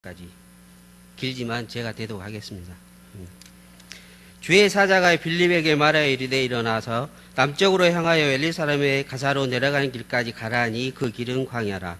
까지 길지만 제가 대독하겠습니다. 주의 사자가 빌립에게 말하여 이르되 일어나서 남쪽으로 향하여 엘리 사람의 가사로 내려가는 길까지 가라하니 그 길은 광야라.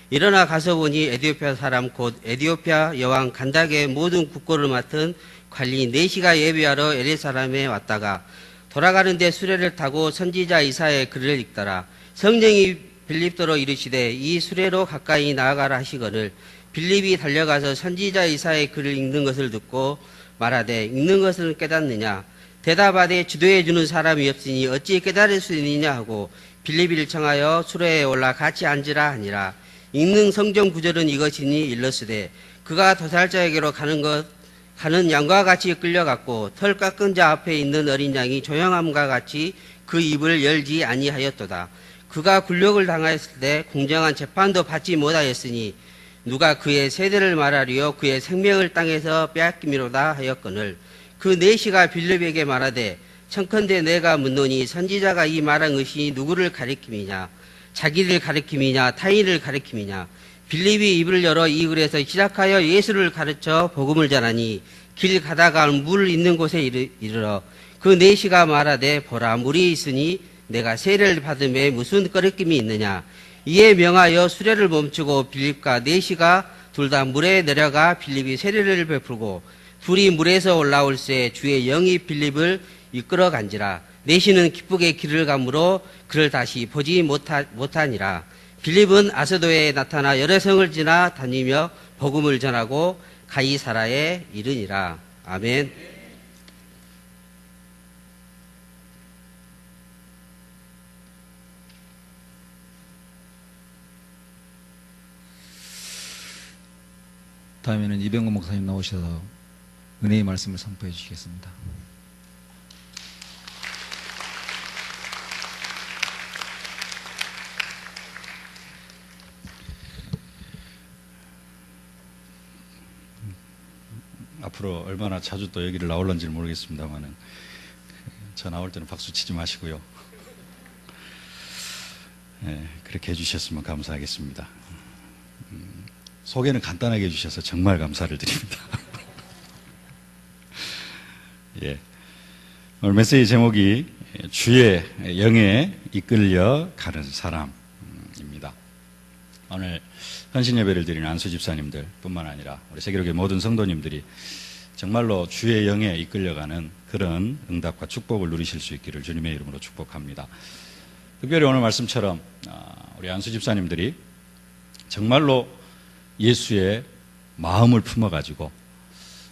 일어나 가서 보니 에디오피아 사람 곧 에디오피아 여왕 간닥의 모든 국고를 맡은 관리인 네시가 예비하러 엘리 사람에 왔다가 돌아가는데 수레를 타고 선지자 이사야의 글을 읽더라. 성령이 빌립도로 이르시되 이 수레로 가까이 나아가라 하시거늘 빌립이 달려가서 선지자 이사야의 글을 읽는 것을 듣고 말하되 읽는 것은 깨닫느냐 대답하되 지도해 주는 사람이 없으니 어찌 깨달을 수 있느냐 하고 빌립이를 청하여 수레에 올라 같이 앉으라 하니라. 읽는 성경 구절은 이것이니 일러스되 그가 도살자에게로 가는 양과 같이 끌려갔고 털 깎은 자 앞에 있는 어린 양이 조용함과 같이 그 입을 열지 아니하였도다. 그가 굴욕을 당하였을 때 공정한 재판도 받지 못하였으니 누가 그의 세대를 말하리요 그의 생명을 땅에서 빼앗기미로다 하였거늘 그 네시가 빌립에게 말하되 청컨대 내가 묻노니 선지자가 이 말한 것이 누구를 가리킴이냐 자기를 가리킴이냐 타인을 가리킴이냐. 빌립이 입을 열어 이 글에서 시작하여 예수를 가르쳐 복음을 전하니 길 가다가 물 있는 곳에 이르러 그 네시가 말하되 보라 물이 있으니 내가 세례를 받음에 무슨 꺼리낌이 있느냐. 이에 명하여 수레를 멈추고 빌립과 네시가 둘 다 물에 내려가 빌립이 세례를 베풀고 둘이 물에서 올라올새 주의 영이 빌립을 이끌어 간지라. 네시는 기쁘게 길을 가므로 그를 다시 보지 못하니라. 빌립은 아스도에 나타나 여러 성을 지나 다니며 복음을 전하고 가이사라에 이르니라. 아멘. 다음에는 이병건 목사님 나오셔서 은혜의 말씀을 선포해 주시겠습니다. 앞으로 얼마나 자주 또 여기를 나올런지는 모르겠습니다만은 저 나올 때는 박수 치지 마시고요. 네, 그렇게 해주셨으면 감사하겠습니다. 소개는 간단하게 해주셔서 정말 감사를 드립니다. 예, 오늘 메시지 제목이 주의 영에 이끌려 가는 사람입니다. 오늘 헌신 예배를 드리는 안수 집사님들 뿐만 아니라 우리 세계로교회 모든 성도님들이 정말로 주의 영에 이끌려가는 그런 응답과 축복을 누리실 수 있기를 주님의 이름으로 축복합니다. 특별히 오늘 말씀처럼 우리 안수 집사님들이 정말로 예수의 마음을 품어가지고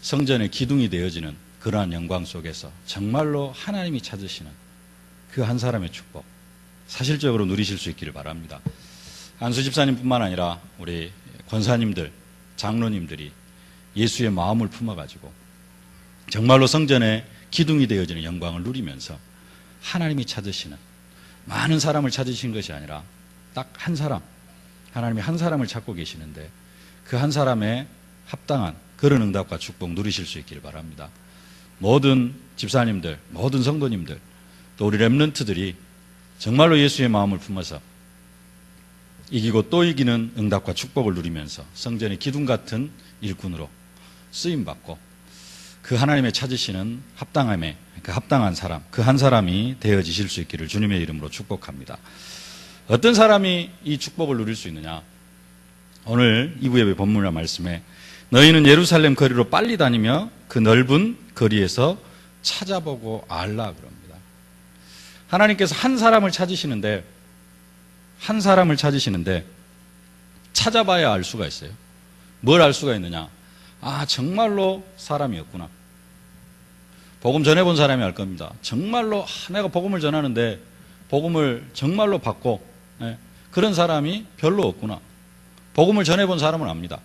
성전의 기둥이 되어지는 그러한 영광 속에서 정말로 하나님이 찾으시는 그 한 사람의 축복 사실적으로 누리실 수 있기를 바랍니다. 안수 집사님뿐만 아니라 우리 권사님들, 장로님들이 예수의 마음을 품어가지고 정말로 성전의 기둥이 되어지는 영광을 누리면서 하나님이 찾으시는 많은 사람을 찾으신 것이 아니라 딱 한 사람, 하나님이 한 사람을 찾고 계시는데 그 한 사람에 합당한 그런 응답과 축복 누리실 수 있기를 바랍니다. 모든 집사님들, 모든 성도님들, 또 우리 렘넌트들이 정말로 예수의 마음을 품어서 이기고 또 이기는 응답과 축복을 누리면서 성전의 기둥 같은 일꾼으로 쓰임받고 그 하나님의 찾으시는 합당함에 그 합당한 사람, 그 한 사람이 되어지실 수 있기를 주님의 이름으로 축복합니다. 어떤 사람이 이 축복을 누릴 수 있느냐? 오늘 2부 예배 본문의 말씀에 너희는 예루살렘 거리로 빨리 다니며 그 넓은 거리에서 찾아보고 알라 그럽니다. 하나님께서 한 사람을 찾으시는데 찾아봐야 알 수가 있어요. 뭘 알 수가 있느냐? 아, 정말로 사람이었구나. 복음 전해본 사람이 알 겁니다. 정말로 내가 복음을 전하는데 복음을 정말로 받고 그런 사람이 별로 없구나. 복음을 전해본 사람은 압니다.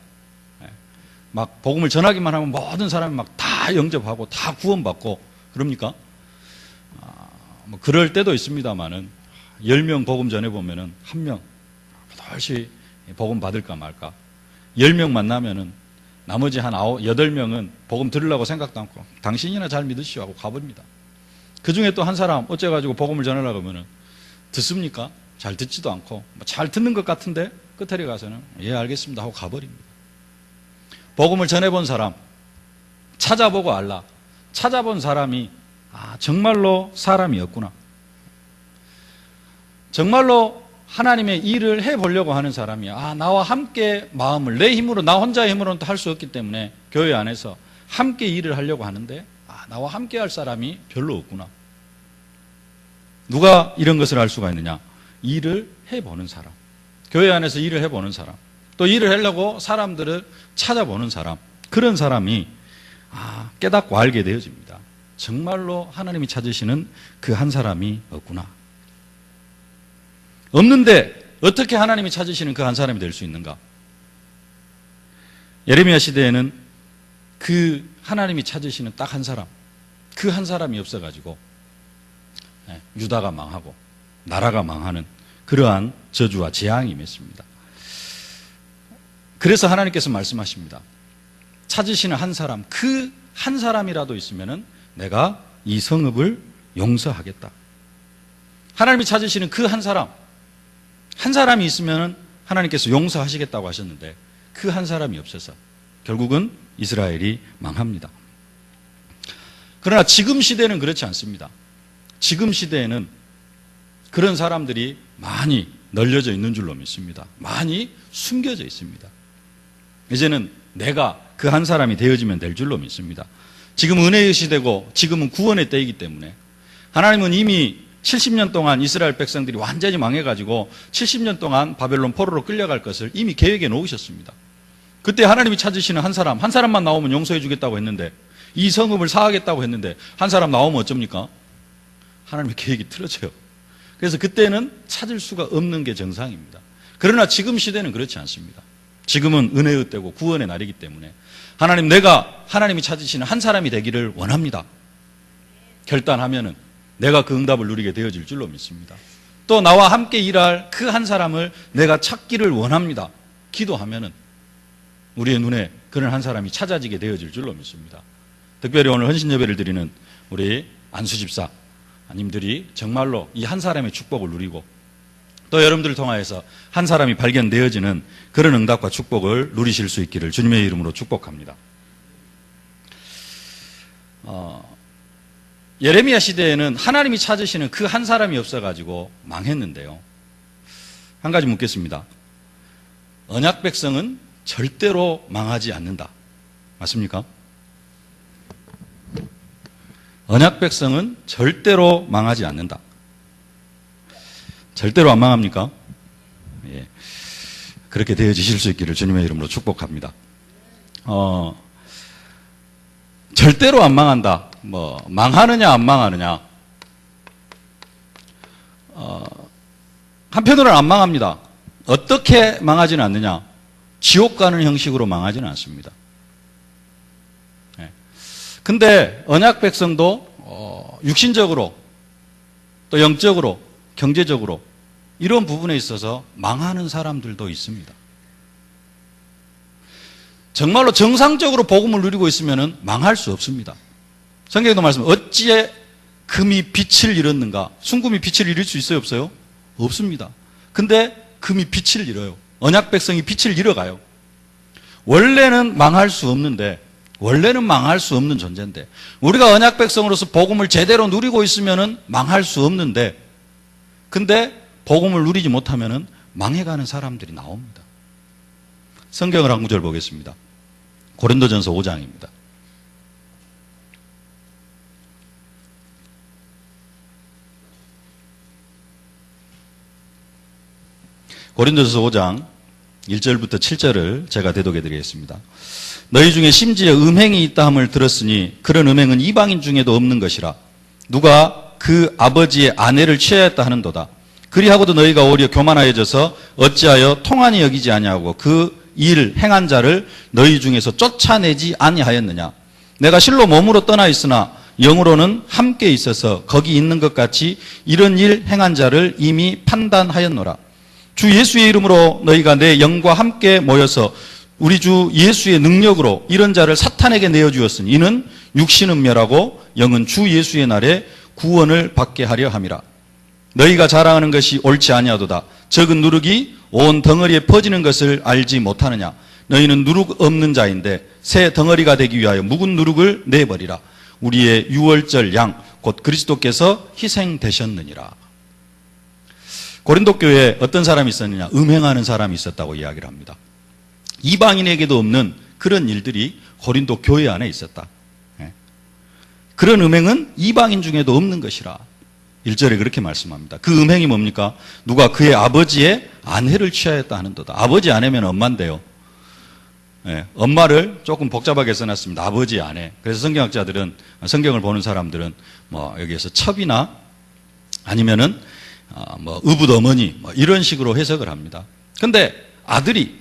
막 복음을 전하기만 하면 모든 사람이 막 다 영접하고 다 구원받고 그럽니까? 뭐 그럴 때도 있습니다만은 10명 복음 전해보면은 1명 다시 복음 받을까 말까 10명 만나면은 나머지 한 8명은 복음 들으려고 생각도 않고 당신이나 잘 믿으시오 하고 가버립니다. 그 중에 또 한 사람 어째가지고 복음을 전하려고 하면은 듣습니까? 잘 듣지도 않고 잘 듣는 것 같은데 끝에 가서는 예 알겠습니다 하고 가버립니다. 복음을 전해본 사람, 찾아보고 알라. 찾아본 사람이 정말로 사람이었구나. 정말로 하나님의 일을 해보려고 하는 사람이 나와 함께 마음을, 내 힘으로, 나 혼자의 힘으로는 할 수 없기 때문에 교회 안에서 함께 일을 하려고 하는데 나와 함께 할 사람이 별로 없구나. 누가 이런 것을 알 수가 있느냐? 일을 해보는 사람, 교회 안에서 일을 해보는 사람, 또 일을 하려고 사람들을 찾아보는 사람, 그런 사람이 깨닫고 알게 되어집니다. 정말로 하나님이 찾으시는 그 한 사람이 없구나. 없는데 어떻게 하나님이 찾으시는 그 한 사람이 될 수 있는가? 예레미야 시대에는 그 하나님이 찾으시는 딱 한 사람, 그 한 사람이 없어가지고 유다가 망하고 나라가 망하는 그러한 저주와 재앙이 임했습니다. 그래서 하나님께서 말씀하십니다. 찾으시는 한 사람, 그 한 사람이라도 있으면은 내가 이 성읍을 용서하겠다. 하나님이 찾으시는 그 한 사람, 한 사람이 있으면은 하나님께서 용서하시겠다고 하셨는데 그 한 사람이 없어서 결국은 이스라엘이 망합니다. 그러나 지금 시대는 그렇지 않습니다. 지금 시대에는 그런 사람들이 많이 널려져 있는 줄로 믿습니다. 많이 숨겨져 있습니다. 이제는 내가 그 한 사람이 되어지면 될 줄로 믿습니다. 지금 은혜의 시대고 지금은 구원의 때이기 때문에 하나님은 이미 70년 동안 이스라엘 백성들이 완전히 망해가지고 70년 동안 바벨론 포로로 끌려갈 것을 이미 계획해 놓으셨습니다. 그때 하나님이 찾으시는 한 사람만 나오면 용서해 주겠다고 했는데, 이 성읍을 사하겠다고 했는데 한 사람 나오면 어쩝니까? 하나님의 계획이 틀어져요. 그래서 그때는 찾을 수가 없는 게 정상입니다. 그러나 지금 시대는 그렇지 않습니다. 지금은 은혜의 때고 구원의 날이기 때문에 하나님, 내가 하나님이 찾으시는 한 사람이 되기를 원합니다. 결단하면은 내가 그 응답을 누리게 되어질 줄로 믿습니다. 또 나와 함께 일할 그 한 사람을 내가 찾기를 원합니다. 기도하면은 우리의 눈에 그런 한 사람이 찾아지게 되어질 줄로 믿습니다. 특별히 오늘 헌신 예배를 드리는 우리 안수 집사님들이 정말로 이 한 사람의 축복을 누리고 또 여러분들을 통하여서 한 사람이 발견되어지는 그런 응답과 축복을 누리실 수 있기를 주님의 이름으로 축복합니다. 예레미야 시대에는 하나님이 찾으시는 그 한 사람이 없어가지고 망했는데요. 한 가지 묻겠습니다. 언약 백성은 절대로 망하지 않는다. 맞습니까? 언약 백성은 절대로 망하지 않는다. 절대로 안 망합니까? 예. 그렇게 되어지실 수 있기를 주님의 이름으로 축복합니다. 절대로 안 망한다. 망하느냐 안 망하느냐. 한편으로는 안 망합니다. 어떻게 망하지는 않느냐. 지옥 가는 형식으로 망하지는 않습니다. 근데 언약 백성도 육신적으로 또 영적으로 경제적으로 이런 부분에 있어서 망하는 사람들도 있습니다. 정말로 정상적으로 복음을 누리고 있으면 망할 수 없습니다. 성경에도 말씀, 어찌에 금이 빛을 잃었는가? 순금이 빛을 잃을 수 있어요, 없어요? 없습니다. 근데 금이 빛을 잃어요. 언약 백성이 빛을 잃어가요. 원래는 망할 수 없는데, 원래는 망할 수 없는 존재인데, 우리가 언약 백성으로서 복음을 제대로 누리고 있으면 망할 수 없는데, 근데 복음을 누리지 못하면 망해가는 사람들이 나옵니다. 성경을 한 구절 보겠습니다. 고린도전서 5장입니다. 고린도전서 5장 1절부터 7절을 제가 대독해 드리겠습니다. 너희 중에 심지어 음행이 있다 함을 들었으니 그런 음행은 이방인 중에도 없는 것이라. 누가 그 아버지의 아내를 취하였다 하는도다. 그리하고도 너희가 오히려 교만하여져서 어찌하여 통한이 여기지 아니하고 그 일 행한 자를 너희 중에서 쫓아내지 아니하였느냐. 내가 실로 몸으로 떠나 있으나 영으로는 함께 있어서 거기 있는 것 같이 이런 일 행한 자를 이미 판단하였노라. 주 예수의 이름으로 너희가 내 영과 함께 모여서 우리 주 예수의 능력으로 이런 자를 사탄에게 내어주었으니 이는 육신은 멸하고 영은 주 예수의 날에 구원을 받게 하려 함이라. 너희가 자랑하는 것이 옳지 아니하도다. 적은 누룩이 온 덩어리에 퍼지는 것을 알지 못하느냐. 너희는 누룩 없는 자인데 새 덩어리가 되기 위하여 묵은 누룩을 내버리라. 우리의 유월절 양 곧 그리스도께서 희생되셨느니라. 고린도 교회에 어떤 사람이 있었느냐? 음행하는 사람이 있었다고 이야기를 합니다. 이방인에게도 없는 그런 일들이 고린도 교회 안에 있었다. 그런 음행은 이방인 중에도 없는 것이라. 1절에 그렇게 말씀합니다. 그 음행이 뭡니까? 누가 그의 아버지의 아내를 취하였다 하는도다. 아버지 아내면 엄마인데요. 엄마를 조금 복잡하게 써놨습니다. 아버지 아내. 그래서 성경학자들은, 성경을 보는 사람들은 여기에서 첩이나 아니면은 의붓 어머니 이런 식으로 해석을 합니다. 근데 아들이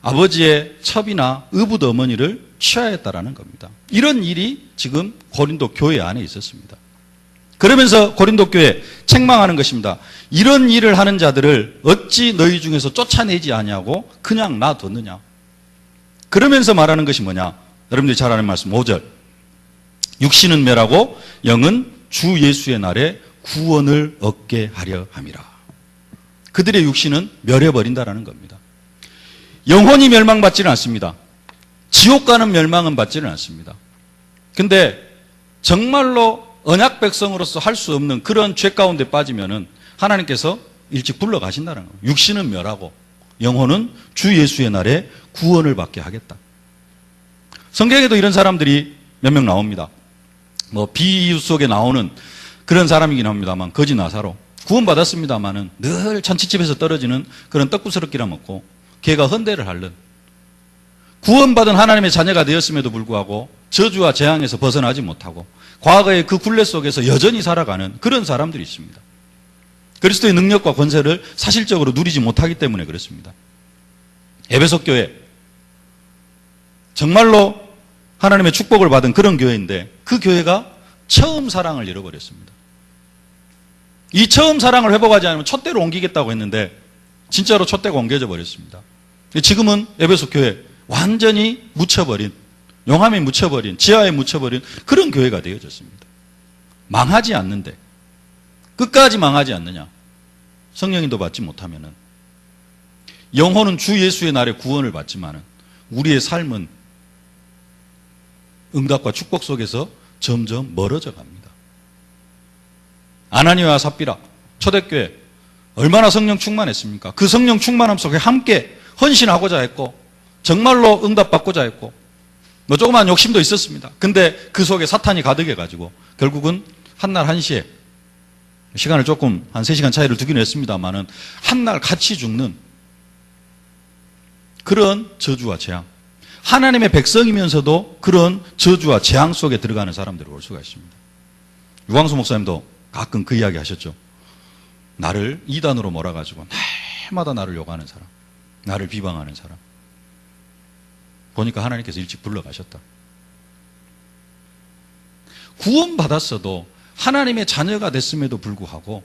아버지의 첩이나 의붓 어머니를 취하였다라는 겁니다. 이런 일이 지금 고린도 교회 안에 있었습니다. 그러면서 고린도 교회 책망하는 것입니다. 이런 일을 하는 자들을 어찌 너희 중에서 쫓아내지 아니하고 그냥 놔뒀느냐. 그러면서 말하는 것이 뭐냐. 여러분들이 잘 아는 말씀 5절. 육신은 멸하고 영은 주 예수의 날에 구원을 얻게 하려 함이라. 그들의 육신은 멸해버린다라는 겁니다. 영혼이 멸망받지는 않습니다. 지옥 가는 멸망은 받지는 않습니다. 근데 정말로 언약 백성으로서 할 수 없는 그런 죄 가운데 빠지면은 하나님께서 일찍 불러가신다는 거예요. 육신은 멸하고 영혼은 주 예수의 날에 구원을 받게 하겠다. 성경에도 이런 사람들이 몇 명 나옵니다. 비유 속에 나오는 그런 사람이긴 합니다만 거지 나사로 구원받았습니다만은 늘 잔치집에서 떨어지는 그런 떡구스럽기나 먹고 걔가 헌대를 하는 구원받은 하나님의 자녀가 되었음에도 불구하고 저주와 재앙에서 벗어나지 못하고 과거의 그 굴레 속에서 여전히 살아가는 그런 사람들이 있습니다. 그리스도의 능력과 권세를 사실적으로 누리지 못하기 때문에 그렇습니다. 에베소 교회 정말로 하나님의 축복을 받은 그런 교회인데 그 교회가 처음 사랑을 잃어버렸습니다. 이 처음 사랑을 회복하지 않으면 촛대로 옮기겠다고 했는데 진짜로 촛대가 옮겨져 버렸습니다. 지금은 에베소 교회 완전히 묻혀버린, 용암에 묻혀버린, 지하에 묻혀버린 그런 교회가 되어졌습니다. 망하지 않는데 끝까지 망하지 않느냐. 성령인도 받지 못하면은 영혼은 주 예수의 날에 구원을 받지만은 우리의 삶은 응답과 축복 속에서 점점 멀어져 갑니다. 아나니아와 삽비라 초대교회 얼마나 성령 충만했습니까? 그 성령 충만함 속에 함께 헌신하고자 했고 정말로 응답받고자 했고 조그만 욕심도 있었습니다. 근데 그 속에 사탄이 가득해가지고 결국은 한날 1시에 시간을 조금 한 3시간 차이를 두긴 했습니다만은 한날 같이 죽는 그런 저주와 재앙. 하나님의 백성이면서도 그런 저주와 재앙 속에 들어가는 사람들을 볼 수가 있습니다. 유광수 목사님도 가끔 그 이야기 하셨죠. 나를 이단으로 몰아가지고 날마다 나를 욕하는 사람, 나를 비방하는 사람. 보니까 하나님께서 일찍 불러가셨다. 구원받았어도 하나님의 자녀가 됐음에도 불구하고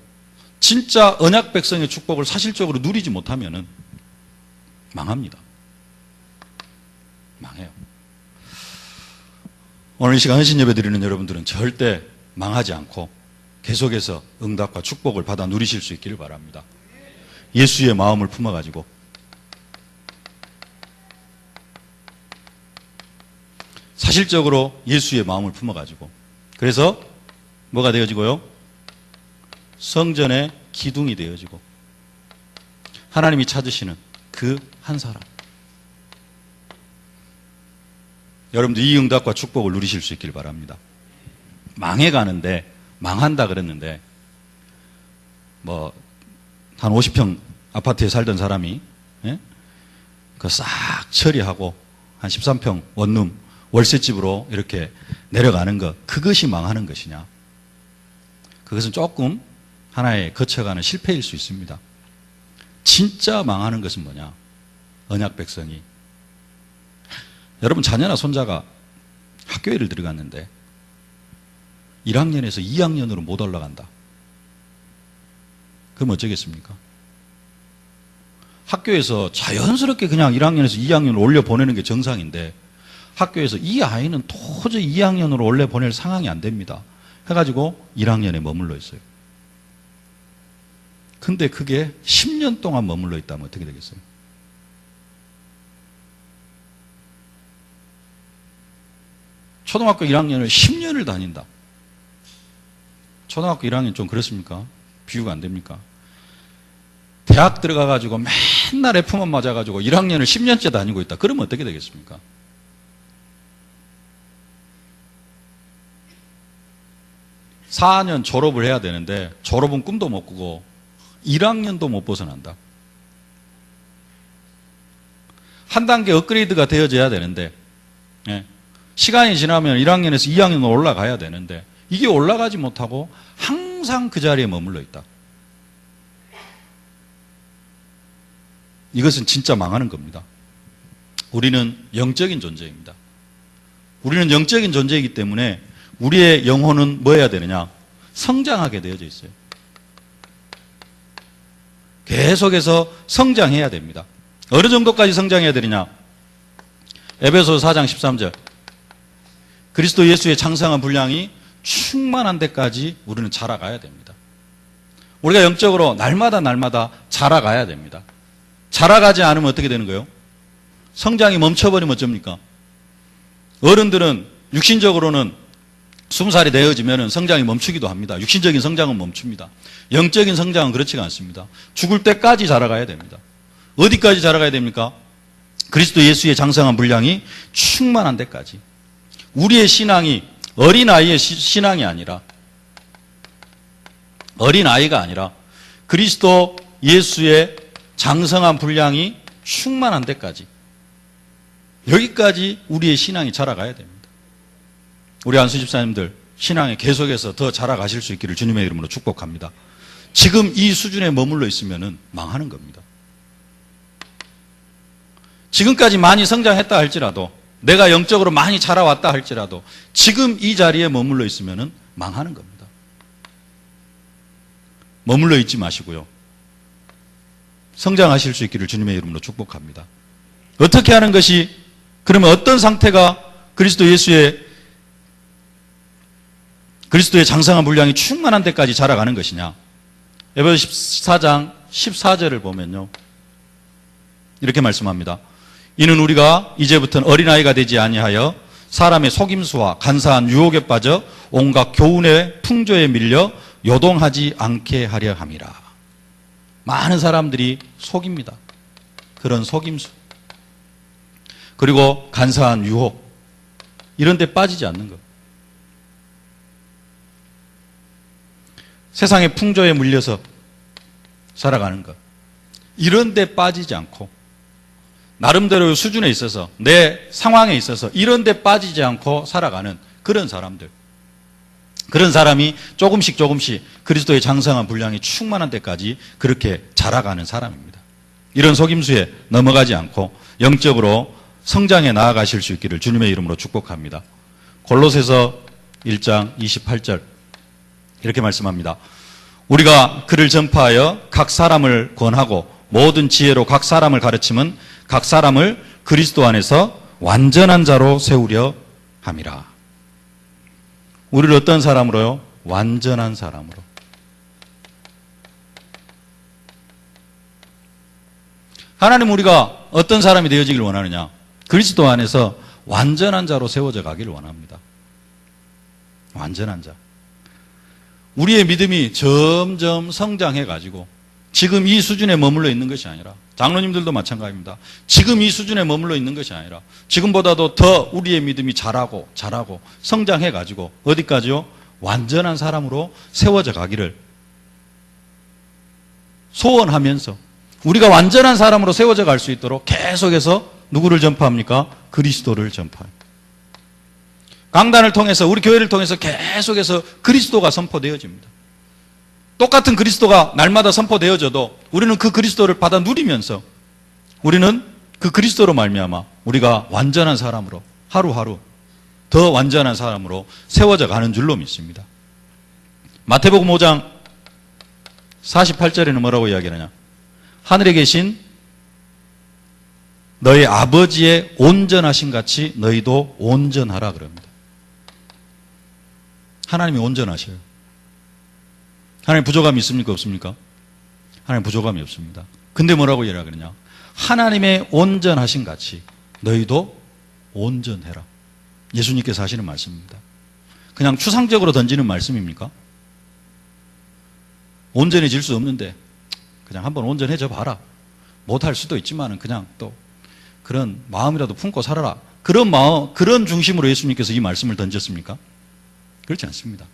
진짜 언약 백성의 축복을 사실적으로 누리지 못하면은 망합니다. 망해요. 오늘 이 시간 헌신 예배 드리는 여러분들은 절대 망하지 않고 계속해서 응답과 축복을 받아 누리실 수 있기를 바랍니다. 예수의 마음을 품어가지고 사실적으로 예수의 마음을 품어가지고 그래서 뭐가 되어지고요? 성전의 기둥이 되어지고 하나님이 찾으시는 그 한 사람. 여러분들 이 응답과 축복을 누리실 수 있길 바랍니다. 망해가는데 망한다 그랬는데 한 50평 아파트에 살던 사람이 그 싹 처리하고 한 13평 원룸 월세집으로 이렇게 내려가는 것, 그것이 망하는 것이냐? 그것은 조금 하나의 거쳐가는 실패일 수 있습니다. 진짜 망하는 것은 뭐냐? 언약 백성이. 여러분 자녀나 손자가 학교에를 들어갔는데 1학년에서 2학년으로 못 올라간다. 그럼 어쩌겠습니까? 학교에서 자연스럽게 그냥 1학년에서 2학년으로 올려보내는 게 정상인데 학교에서 이 아이는 도저히 2학년으로 올려보낼 상황이 안 됩니다. 해가지고 1학년에 머물러 있어요. 근데 그게 10년 동안 머물러 있다면 어떻게 되겠어요? 초등학교 1학년을 10년을 다닌다. 초등학교 1학년 좀 그렇습니까? 비유가 안 됩니까? 대학 들어가가지고 맨날 F만 맞아가지고 1학년을 10년째 다니고 있다. 그러면 어떻게 되겠습니까? (4년) 졸업을 해야 되는데 졸업은 꿈도 못 꾸고 1학년도 못 벗어난다. 한 단계 업그레이드가 되어져야 되는데, 예, 시간이 지나면 1학년에서 2학년으로 올라가야 되는데 이게 올라가지 못하고 항상 그 자리에 머물러 있다. 이것은 진짜 망하는 겁니다. 우리는 영적인 존재입니다. 우리는 영적인 존재이기 때문에 우리의 영혼은 뭐 해야 되느냐? 성장하게 되어져 있어요. 계속해서 성장해야 됩니다. 어느 정도까지 성장해야 되느냐? 에베소서 4장 13절. 그리스도 예수의 장성한 분량이 충만한 데까지 우리는 자라가야 됩니다. 우리가 영적으로 날마다 자라가야 됩니다. 자라가지 않으면 어떻게 되는 거예요? 성장이 멈춰버리면 어쩝니까? 어른들은 육신적으로는 20살이 되어지면 성장이 멈추기도 합니다. 육신적인 성장은 멈춥니다. 영적인 성장은 그렇지가 않습니다. 죽을 때까지 자라가야 됩니다. 어디까지 자라가야 됩니까? 그리스도 예수의 장성한 분량이 충만한 데까지. 우리의 신앙이 어린아이의 신앙이 아니라, 어린아이가 아니라 그리스도 예수의 장성한 분량이 충만한 데까지, 여기까지 우리의 신앙이 자라가야 됩니다. 우리 안수 집사님들 신앙에 계속해서 더 자라가실 수 있기를 주님의 이름으로 축복합니다. 지금 이 수준에 머물러 있으면 망하는 겁니다. 지금까지 많이 성장했다 할지라도, 내가 영적으로 많이 자라왔다 할지라도 지금 이 자리에 머물러 있으면 망하는 겁니다. 머물러 있지 마시고요, 성장하실 수 있기를 주님의 이름으로 축복합니다. 어떻게 하는 것이, 그러면 어떤 상태가 그리스도의 장성한 분량이 충만한 데까지 자라가는 것이냐? 에베소서 14장 14절을 보면요, 이렇게 말씀합니다. 이는 우리가 이제부터는 어린아이가 되지 아니하여 사람의 속임수와 간사한 유혹에 빠져 온갖 교훈의 풍조에 밀려 요동하지 않게 하려 함이라. 많은 사람들이 속입니다. 그런 속임수, 그리고 간사한 유혹, 이런 데 빠지지 않는 것. 세상의 풍조에 물려서 살아가는 것, 이런 데 빠지지 않고 나름대로의 수준에 있어서, 내 상황에 있어서 이런 데 빠지지 않고 살아가는 그런 사람들, 그런 사람이 조금씩 그리스도의 장성한 분량이 충만한 데까지 그렇게 자라가는 사람입니다. 이런 속임수에 넘어가지 않고 영적으로 성장해 나아가실 수 있기를 주님의 이름으로 축복합니다. 골로새서 1장 28절 이렇게 말씀합니다. 우리가 그를 전파하여 각 사람을 권하고 모든 지혜로 각 사람을 가르치면 각 사람을 그리스도 안에서 완전한 자로 세우려 함이라. 우리를 어떤 사람으로요? 완전한 사람으로. 하나님, 우리가 어떤 사람이 되어지길 원하느냐? 그리스도 안에서 완전한 자로 세워져 가기를 원합니다. 완전한 자. 우리의 믿음이 점점 성장해 가지고 지금 이 수준에 머물러 있는 것이 아니라, 장로님들도 마찬가지입니다. 지금 이 수준에 머물러 있는 것이 아니라 지금보다도 더 우리의 믿음이 자라고 성장해 가지고 어디까지요? 완전한 사람으로 세워져 가기를 소원하면서, 우리가 완전한 사람으로 세워져 갈 수 있도록 계속해서 누구를 전파합니까? 그리스도를 전파합니다. 강단을 통해서, 우리 교회를 통해서 계속해서 그리스도가 선포되어집니다. 똑같은 그리스도가 날마다 선포되어져도 우리는 그 그리스도를 받아 누리면서 우리는 그 그리스도로 말미암아 우리가 완전한 사람으로, 하루하루 더 완전한 사람으로 세워져 가는 줄로 믿습니다. 마태복음 5장 48절에는 뭐라고 이야기하느냐? 하늘에 계신 너희 아버지의 온전하신 같이 너희도 온전하라 그럽니다. 하나님이 온전하셔요. 하나님 부족함이 있습니까? 없습니까? 하나님 부족함이 없습니다. 근데 뭐라고 이야기하느냐? 하나님의 온전하신 같이 너희도 온전해라. 예수님께서 하시는 말씀입니다. 그냥 추상적으로 던지는 말씀입니까? 온전해질 수 없는데 그냥 한번 온전해져 봐라. 못할 수도 있지만 그냥 또 그런 마음이라도 품고 살아라. 그런 마음, 그런 중심으로 예수님께서 이 말씀을 던졌습니까? 그렇지 않습니다.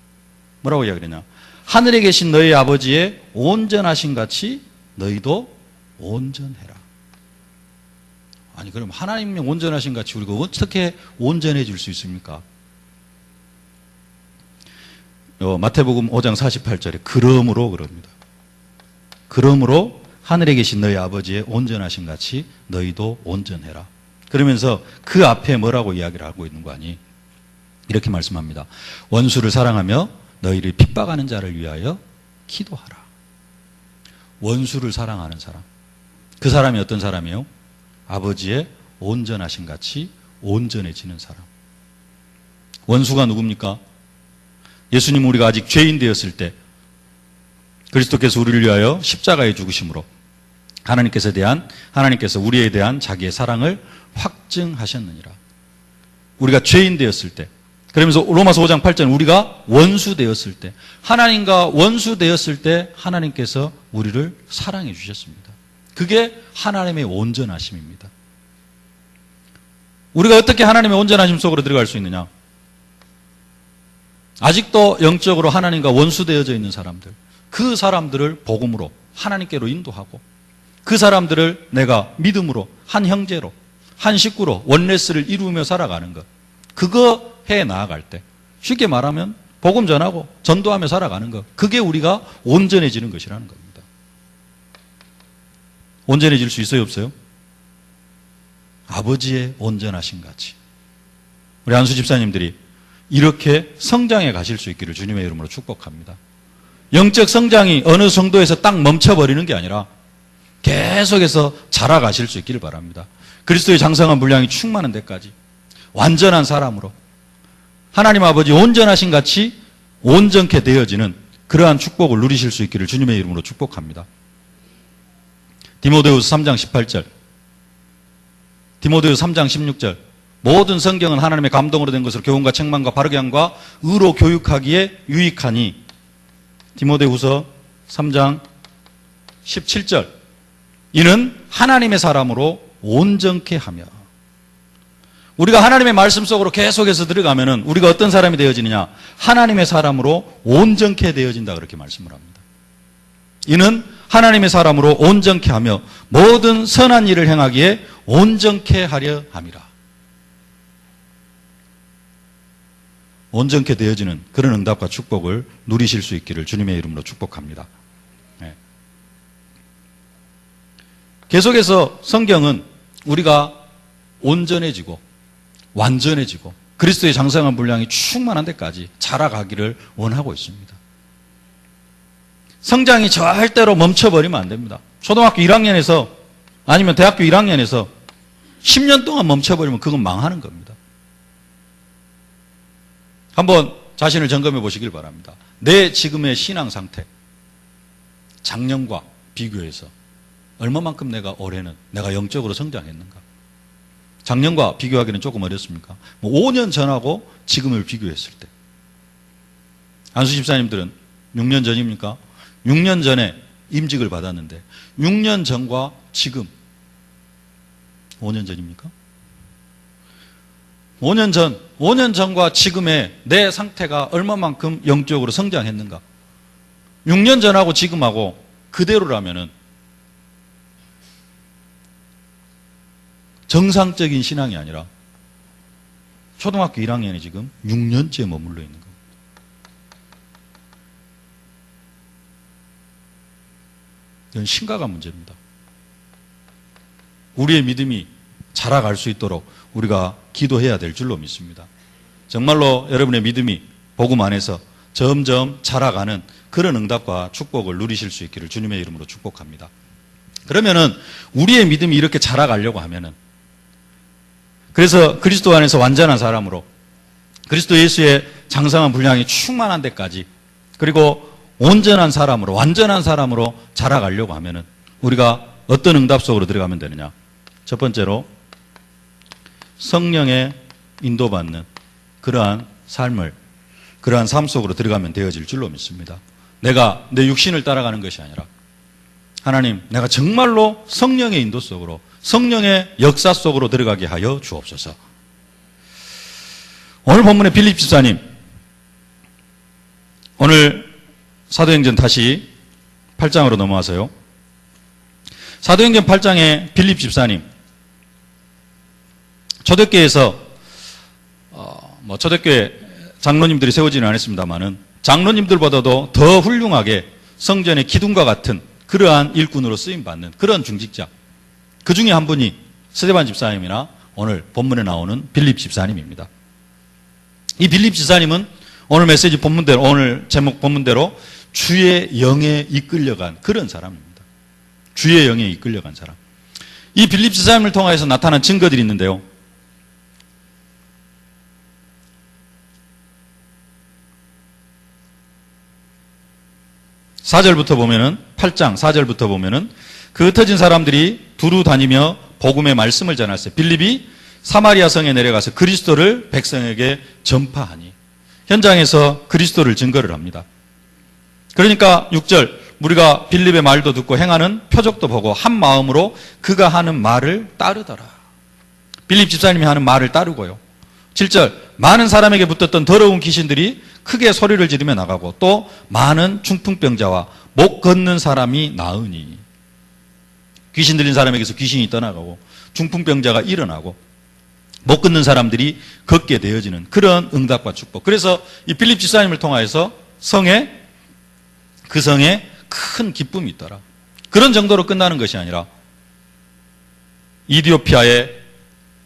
뭐라고 이야기했냐? 하늘에 계신 너희 아버지의 온전하신 같이 너희도 온전해라. 아니 그럼 하나님의 온전하신 같이 우리가 어떻게 온전해질 수 있습니까? 마태복음 5장 48절에 그러므로 그럽니다. 그러므로 하늘에 계신 너희 아버지의 온전하신 같이 너희도 온전해라. 그러면서 그 앞에 뭐라고 이야기를 하고 있는 거 아니? 이렇게 말씀합니다. 원수를 사랑하며 너희를 핍박하는 자를 위하여 기도하라. 원수를 사랑하는 사람. 그 사람이 어떤 사람이에요? 아버지의 온전하신 같이 온전해지는 사람. 원수가 누굽니까? 예수님 우리가 아직 죄인 되었을 때 그리스도께서 우리를 위하여 십자가에 죽으심으로 하나님께서 우리에 대한 자기의 사랑을 확증하셨느니라. 우리가 죄인 되었을 때, 그러면서 로마서 5장 8절 우리가 원수 되었을 때, 하나님과 원수 되었을 때 하나님께서 우리를 사랑해 주셨습니다. 그게 하나님의 온전하심입니다. 우리가 어떻게 하나님의 온전하심 속으로 들어갈 수 있느냐? 아직도 영적으로 하나님과 원수 되어져 있는 사람들, 그 사람들을 복음으로 하나님께로 인도하고 그 사람들을 내가 믿음으로 한 형제로 한 식구로 원네스를 이루며 살아가는 것, 그거 해 나아갈 때 쉽게 말하면 복음 전하고 전도하며 살아가는 것, 그게 우리가 온전해지는 것이라는 겁니다. 온전해질 수 있어요 없어요? 아버지의 온전하신 같이 우리 안수 집사님들이 이렇게 성장해 가실 수 있기를 주님의 이름으로 축복합니다. 영적 성장이 어느 정도에서 딱 멈춰버리는 게 아니라 계속해서 자라가실 수 있기를 바랍니다. 그리스도의 장성한 분량이 충만한 데까지 완전한 사람으로 하나님 아버지 온전하신 같이 온전케 되어지는 그러한 축복을 누리실 수 있기를 주님의 이름으로 축복합니다. 디모데후서 3장 18절, 디모데후서 3장 16절, 모든 성경은 하나님의 감동으로 된 것으로 교훈과 책망과 바르게 함과 의로 교육하기에 유익하니. 디모데후서 3장 17절, 이는 하나님의 사람으로 온전케 하며. 우리가 하나님의 말씀 속으로 계속해서 들어가면은 우리가 어떤 사람이 되어지느냐? 하나님의 사람으로 온전케 되어진다, 그렇게 말씀을 합니다. 이는 하나님의 사람으로 온전케 하며 모든 선한 일을 행하기에 온전케 하려 함이라. 온전케 되어지는 그런 응답과 축복을 누리실 수 있기를 주님의 이름으로 축복합니다. 네. 계속해서 성경은 우리가 온전해지고 완전해지고 그리스도의 장성한 분량이 충만한 데까지 자라가기를 원하고 있습니다. 성장이 절대로 멈춰버리면 안 됩니다. 초등학교 1학년에서 아니면 대학교 1학년에서 10년 동안 멈춰버리면 그건 망하는 겁니다. 한번 자신을 점검해 보시길 바랍니다. 내 지금의 신앙 상태, 작년과 비교해서 얼마만큼 내가 올해는 내가 영적으로 성장했는가? 작년과 비교하기는 조금 어렵습니까? 5년 전하고 지금을 비교했을 때. 안수 집사님들은 6년 전입니까? 6년 전에 임직을 받았는데 6년 전과 지금 5년 전입니까? 5년 전과 지금의 내 상태가 얼마만큼 영적으로 성장했는가? 6년 전하고 지금하고 그대로라면은 정상적인 신앙이 아니라 초등학교 1학년이 지금 6년째 머물러 있는 겁니다. 이건 심각한 문제입니다. 우리의 믿음이 자라갈 수 있도록 우리가 기도해야 될 줄로 믿습니다. 정말로 여러분의 믿음이 복음 안에서 점점 자라가는 그런 응답과 축복을 누리실 수 있기를 주님의 이름으로 축복합니다. 그러면은 우리의 믿음이 이렇게 자라가려고 하면은, 그래서 그리스도 안에서 완전한 사람으로 그리스도 예수의 장성한 분량이 충만한 데까지, 그리고 온전한 사람으로 완전한 사람으로 자라가려고 하면은 우리가 어떤 응답 속으로 들어가면 되느냐? 첫 번째로 성령의 인도받는 그러한 그러한 삶 속으로 들어가면 되어질 줄로 믿습니다. 내가 내 육신을 따라가는 것이 아니라 하나님, 내가 정말로 성령의 인도 속으로, 성령의 역사 속으로 들어가게 하여 주옵소서. 오늘 본문의 빌립 집사님, 오늘 사도행전 다시 8장으로 넘어와서요. 사도행전 8장의 빌립 집사님, 초대교회에서 초대교회 장로님들이 세워지는 않았습니다만은 장로님들보다도 더 훌륭하게 성전의 기둥과 같은 그러한 일꾼으로 쓰임받는 그런 중직자, 그 중에 한 분이 스데반 집사님이나 오늘 본문에 나오는 빌립 집사님입니다. 이 빌립 집사님은 오늘 메시지 본문대로, 오늘 제목 본문대로 주의 영에 이끌려간 그런 사람입니다. 주의 영에 이끌려간 사람. 이 빌립 집사님을 통해서 나타난 증거들이 있는데요. 4절부터 보면은, 8장 4절부터 보면은, 그 흩어진 사람들이 두루 다니며 복음의 말씀을 전했어요. 빌립이 사마리아 성에 내려가서 그리스도를 백성에게 전파하니, 현장에서 그리스도를 증거를 합니다. 그러니까 6절, 우리가 빌립의 말도 듣고 행하는 표적도 보고 한 마음으로 그가 하는 말을 따르더라. 빌립 집사님이 하는 말을 따르고요. 7절, 많은 사람에게 붙었던 더러운 귀신들이 크게 소리를 지르며 나가고 또 많은 중풍병자와 못 걷는 사람이 나으니, 귀신 들린 사람에게서 귀신이 떠나가고 중풍병자가 일어나고 못 걷는 사람들이 걷게 되어지는 그런 응답과 축복. 그래서 이 빌립 집사님을 통하여서 그 성에 큰 기쁨이 있더라. 그런 정도로 끝나는 것이 아니라 이디오피아의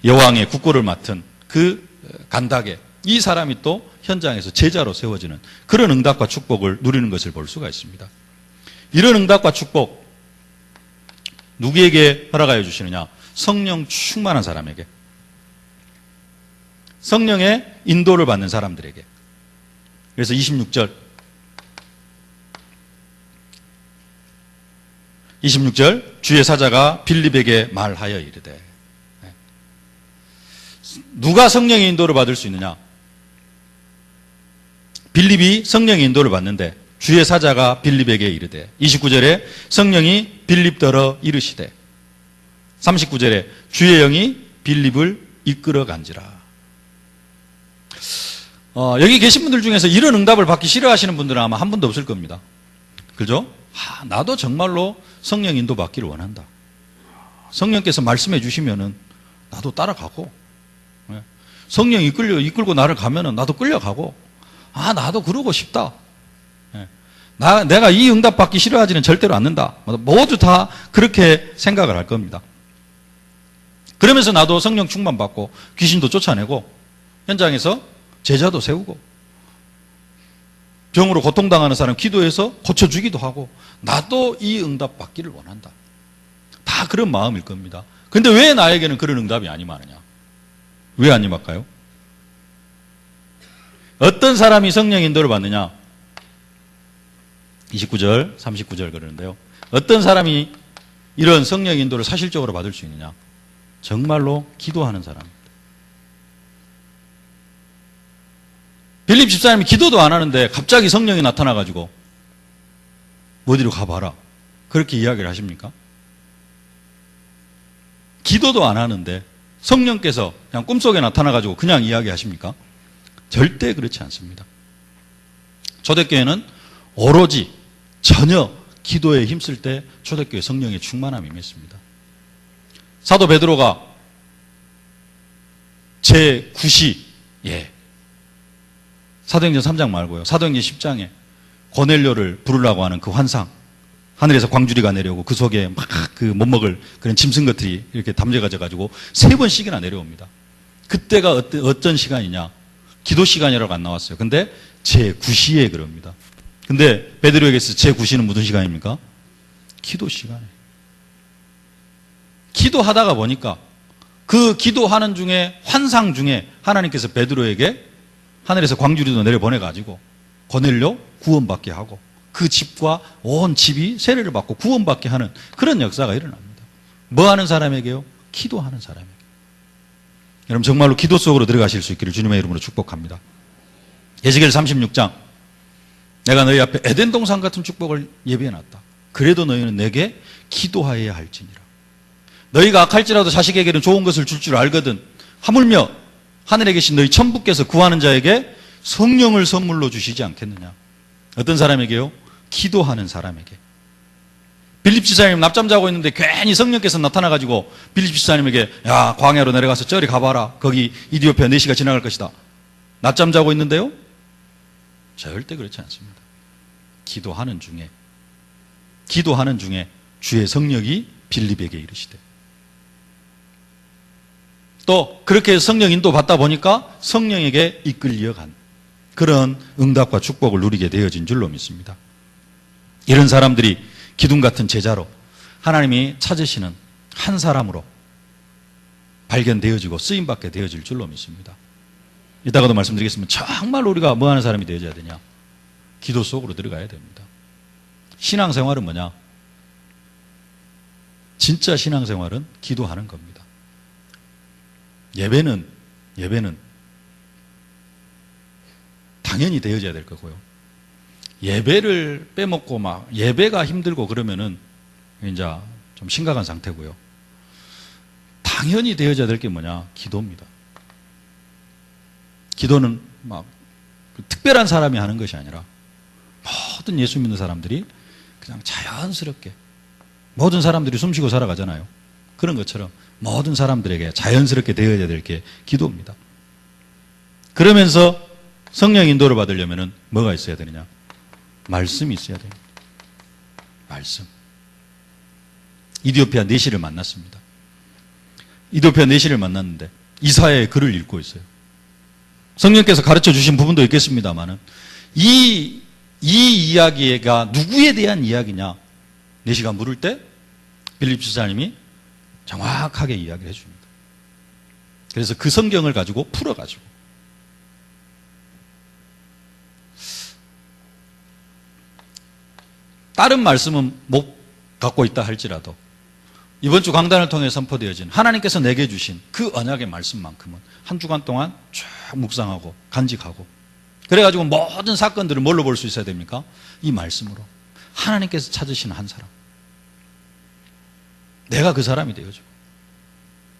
여왕의 국고를 맡은 그 간다게, 이 사람이 또 현장에서 제자로 세워지는 그런 응답과 축복을 누리는 것을 볼 수가 있습니다. 이런 응답과 축복 누구에게 허락하여 주시느냐? 성령 충만한 사람에게, 성령의 인도를 받는 사람들에게. 그래서 26절 주의 사자가 빌립에게 말하여 이르되, 누가 성령의 인도를 받을 수 있느냐? 빌립이 성령의 인도를 받는데 주의 사자가 빌립에게 이르되, 29절에 성령이 빌립더러 이르시되, 39절에 주의 영이 빌립을 이끌어 간지라. 여기 계신 분들 중에서 이런 응답을 받기 싫어하시는 분들은 아마 한 분도 없을 겁니다. 그죠? 나도 정말로 성령 인도 받기를 원한다. 성령께서 말씀해 주시면은 나도 따라가고, 성령 이끌고 나를 가면은 나도 끌려가고, 나도 그러고 싶다. 내가 이 응답 받기 싫어하지는 절대로 않는다. 모두 다 그렇게 생각을 할 겁니다. 그러면서 나도 성령 충만 받고 귀신도 쫓아내고 현장에서 제자도 세우고 병으로 고통당하는 사람 기도해서 고쳐주기도 하고, 나도 이 응답 받기를 원한다. 다 그런 마음일 겁니다. 근데 왜 나에게는 그런 응답이 안 임하느냐? 왜 안 임할까요? 어떤 사람이 성령 인도를 받느냐? 29절, 39절 그러는데요. 어떤 사람이 이런 성령 인도를 사실적으로 받을 수 있느냐? 정말로 기도하는 사람입니다. 빌립 집사님이 기도도 안 하는데 갑자기 성령이 나타나가지고 어디로 가봐라, 그렇게 이야기를 하십니까? 기도도 안 하는데 성령께서 그냥 꿈속에 나타나가지고 그냥 이야기하십니까? 절대 그렇지 않습니다. 초대교회는 오로지 전혀 기도에 힘쓸 때 초대교회 성령의 충만함이 임했습니다. 사도 베드로가 제9시, 사도행전 3장 말고요, 사도행전 10장에 고넬료를 부르려고 하는 그 환상, 하늘에서 광주리가 내려오고 그 속에 막 그 못 먹을 그런 짐승 것들이 이렇게 담겨가지고 3번씩이나 내려옵니다. 그때가 어떤 시간이냐? 기도 시간이라고 안 나왔어요. 근데 제9시에 그럽니다. 근데 베드로에게서 제9시는 무슨 시간입니까? 기도 시간에. 기도하다가 보니까 그 기도하는 중에, 환상 중에 하나님께서 베드로에게 하늘에서 광주리도 내려보내가지고 고넬료 구원받게 하고 그 집과 온 집이 세례를 받고 구원받게 하는 그런 역사가 일어납니다. 뭐 하는 사람에게요? 기도하는 사람에게. 여러분 정말로 기도 속으로 들어가실 수 있기를 주님의 이름으로 축복합니다. 에스겔 36장 내가 너희 앞에 에덴 동산 같은 축복을 예비해놨다. 그래도 너희는 내게 기도하여야 할지니라. 너희가 악할지라도 자식에게는 좋은 것을 줄 줄 알거든 하물며 하늘에 계신 너희 천부께서 구하는 자에게 성령을 선물로 주시지 않겠느냐. 어떤 사람에게요? 기도하는 사람에게. 빌립 지사님 낮잠 자고 있는데 괜히 성령께서 나타나가지고 빌립 지사님에게 야 광야로 내려가서 저리 가봐라. 거기 이디오피아 4시가 지나갈 것이다. 낮잠 자고 있는데요? 절대 그렇지 않습니다. 기도하는 중에 주의 성령이 빌립에게 이르시되 또 그렇게 해서 성령 인도 받다 보니까 성령에게 이끌려간 그런 응답과 축복을 누리게 되어진 줄로 믿습니다. 이런 사람들이 기둥 같은 제자로 하나님이 찾으시는 한 사람으로 발견되어지고 쓰임받게 되어질 줄로 믿습니다. 이따가도 말씀드리겠습니다. 정말 우리가 뭐 하는 사람이 되어져야 되냐? 기도 속으로 들어가야 됩니다. 신앙생활은 뭐냐? 진짜 신앙생활은 기도하는 겁니다. 예배는 당연히 되어져야 될 거고요. 예배를 빼먹고 막 예배가 힘들고 그러면은 이제 좀 심각한 상태고요. 당연히 되어져야 될 게 뭐냐? 기도입니다. 기도는 막 특별한 사람이 하는 것이 아니라 모든 예수 믿는 사람들이 그냥 자연스럽게 모든 사람들이 숨쉬고 살아가잖아요. 그런 것처럼 모든 사람들에게 자연스럽게 되어야 될 게 기도입니다. 그러면서 성령 인도를 받으려면 뭐가 있어야 되느냐? 말씀이 있어야 됩니다. 말씀. 이디오피아 4시를 만났습니다. 이디오피아 4시를 만났는데 이사야의 글을 읽고 있어요. 성령께서 가르쳐 주신 부분도 있겠습니다만은 이 이야기가 누구에 대한 이야기냐? 4시가 물을 때 빌립 지사님이 정확하게 이야기를 해줍니다. 그래서 그 성경을 가지고 풀어가지고 다른 말씀은 못 갖고 있다 할지라도 이번 주 강단을 통해 선포되어진 하나님께서 내게 주신 그 언약의 말씀만큼은 한 주간 동안 쭉 묵상하고 간직하고 그래가지고 모든 사건들을 뭘로 볼 수 있어야 됩니까? 이 말씀으로 하나님께서 찾으신 한 사람, 내가 그 사람이 되어주고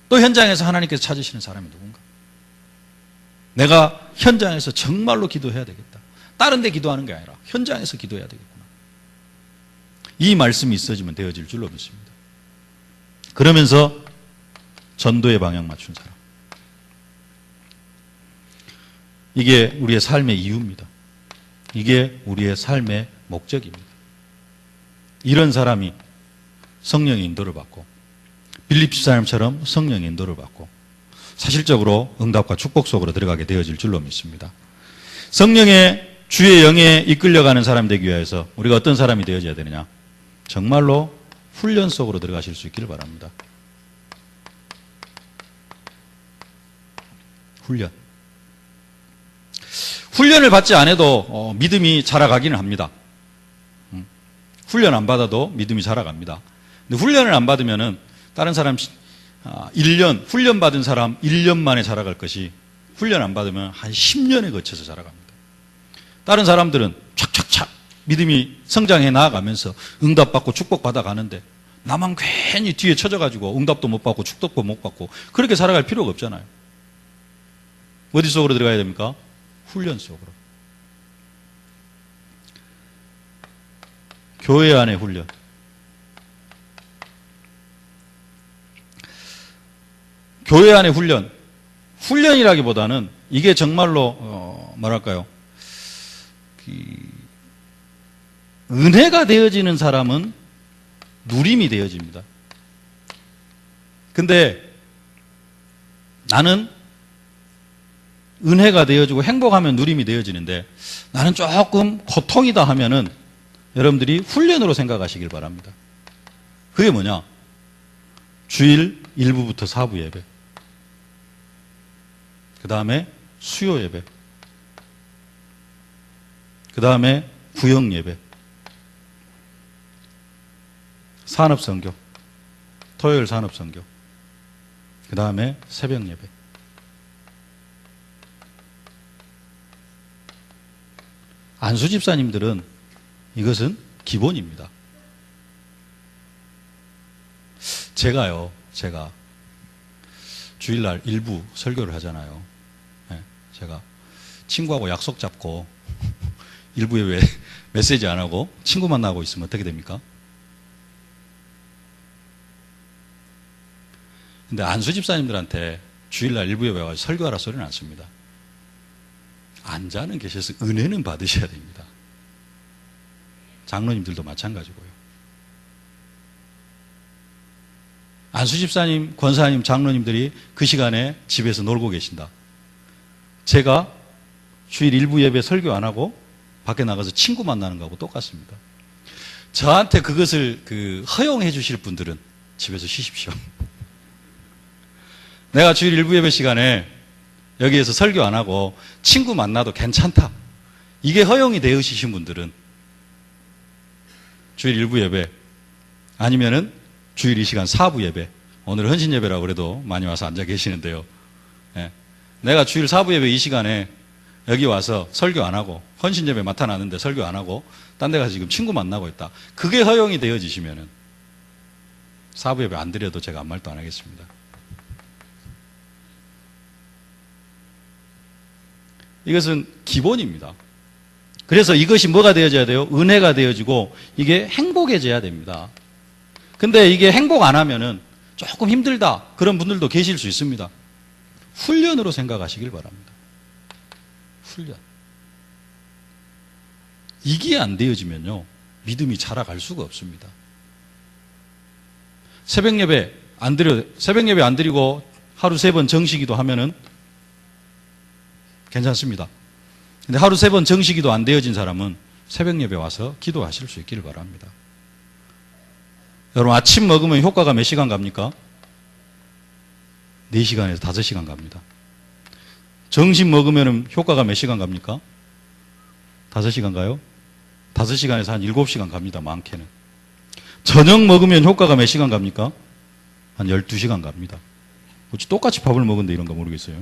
또 현장에서 하나님께서 찾으시는 사람이 누군가, 내가 현장에서 정말로 기도해야 되겠다. 다른 데 기도하는 게 아니라 현장에서 기도해야 되겠구나. 이 말씀이 있어지면 되어질 줄로 믿습니다. 그러면서 전도의 방향 맞춘 사람, 이게 우리의 삶의 이유입니다. 이게 우리의 삶의 목적입니다. 이런 사람이 성령의 인도를 받고 빌립 집사님처럼 성령의 인도를 받고 사실적으로 응답과 축복 속으로 들어가게 되어질 줄로 믿습니다. 성령의 주의 영에 이끌려가는 사람 되기 위해서 우리가 어떤 사람이 되어져야 되느냐? 정말로 훈련 속으로 들어가실 수 있기를 바랍니다. 훈련을 받지 않아도 믿음이 자라가기는 합니다. 훈련 안 받아도 믿음이 자라갑니다. 근데 훈련을 안 받으면은 다른 사람 1년, 훈련 받은 사람 1년 만에 자라갈 것이 훈련 안 받으면 한 10년에 거쳐서 자라갑니다. 다른 사람들은 착착착 믿음이 성장해 나아가면서 응답받고 축복받아 가는데 나만 괜히 뒤에 쳐져가지고 응답도 못 받고 축복도 못 받고 그렇게 살아갈 필요가 없잖아요. 어디 속으로 들어가야 됩니까? 훈련 속으로. 교회 안의 훈련. 교회 안의 훈련. 훈련이라기보다는 이게 정말로 뭐랄까요? 은혜가 되어지는 사람은 누림이 되어집니다. 근데 나는 은혜가 되어지고 행복하면 누림이 되어지는데 나는 조금 고통이다 하면은 여러분들이 훈련으로 생각하시길 바랍니다. 그게 뭐냐? 주일 1부부터 4부 예배, 그 다음에 수요 예배, 그 다음에 구역 예배, 산업선교, 토요일 산업선교, 그 다음에 새벽 예배. 안수 집사님들은 이것은 기본입니다. 제가 주일날 일부 설교를 하잖아요. 네, 제가 친구하고 약속 잡고 일부에 왜 메시지 안 하고 친구 만나고 있으면 어떻게 됩니까? 근데 안수 집사님들한테 주일날 일부에 와서 설교하라 소리는 안 씁니다. 앉아는 계셔서 은혜는 받으셔야 됩니다. 장로님들도 마찬가지고요. 안수 집사님, 권사님, 장로님들이 그 시간에 집에서 놀고 계신다. 제가 주일 일부 예배 설교 안 하고 밖에 나가서 친구 만나는 거하고 똑같습니다. 저한테 그것을 허용해 주실 분들은 집에서 쉬십시오. 내가 주일 일부 예배 시간에 여기에서 설교 안 하고 친구 만나도 괜찮다. 이게 허용이 되으신 분들은 주일 일부 예배 아니면은 주일 이 시간 사부 예배, 오늘 헌신 예배라고 그래도 많이 와서 앉아 계시는데요. 예. 내가 주일 사부 예배 이 시간에 여기 와서 설교 안 하고 헌신 예배 맡아놨는데 설교 안 하고 딴 데 가서 지금 친구 만나고 있다. 그게 허용이 되어지시면은 사부 예배 안 드려도 제가 아무 말도 안 하겠습니다. 이것은 기본입니다. 그래서 이것이 뭐가 되어져야 돼요? 은혜가 되어지고 이게 행복해져야 됩니다. 근데 이게 행복 안 하면은 조금 힘들다. 그런 분들도 계실 수 있습니다. 훈련으로 생각하시길 바랍니다. 훈련. 이게 안 되어지면요. 믿음이 자라갈 수가 없습니다. 새벽 예배 안 드리고 하루 3번 정시기도 하면은 괜찮습니다. 근데 하루 3번 정시기도 안 되어진 사람은 새벽 예배 와서 기도하실 수 있기를 바랍니다. 여러분 아침 먹으면 효과가 몇 시간 갑니까? 4시간에서 5시간 갑니다. 점심 먹으면 효과가 몇 시간 갑니까? 5시간 가요? 5시간에서 한 7시간 갑니다. 많게는. 저녁 먹으면 효과가 몇 시간 갑니까? 한 12시간 갑니다. 어찌 똑같이 밥을 먹은데 이런가 모르겠어요.